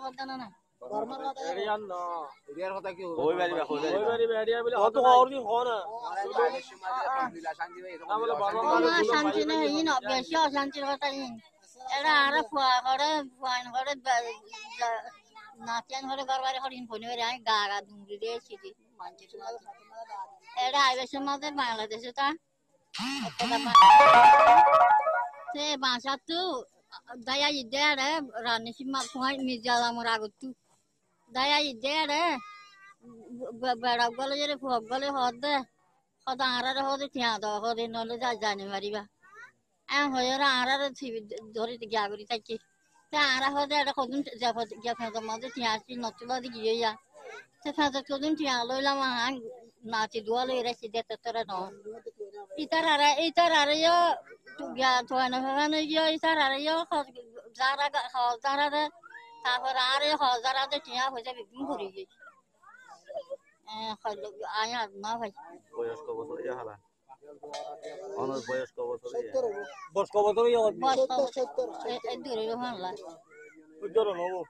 করতে না এরিয়ান না এরিয়ার কথা কি হবে ওই বাড়ি ওই বাড়ি এরিয়া বলে অত আর কি হয় না শান্তি নেই না বেশি অশান্তির কথা এরা আর ফাইন করে নাচেন করে গরবারে করে ফোনে করে আমি গা দুমড়ি দিয়েছি মানছি এরা আইবেছে আমাদের বাংলাদেশে তা সে বাসা তো দয়া ইদে রানী সীমা ফুয়াই মির্জা আমার আগত দয়া ইদে বেড়া গলে যে ফুক গলে হদে হদা আরারে হদে টিয়া দ হদে নলে যা জানি মারিবা হয়ে আরারে ধরে গিয়া করি থাকি তা আরা হদে এটা কদিন গিয়া ফেঁদের মধ্যে টিয়া আসি নতুবা দি গিয়ে যা সে ফেঁদের কদিন টিয়া লইলাম নাচি দোয়া লই রেছি দেখতে তোরা ন ইতার আরে গিয়া থয় না ফেনে গিয়ে ইতার আরে যারা যারা তারপর আর হজারাতে টিয়া হয়ে যাবে ঘুম ঘুরে গিয়ে আয়া না ভাই বয়স কত বছর ইয়া হালা অনর বয়স কত বছর বস কত বছর এই দূরে রহমান লা উজ্জ্বল নবো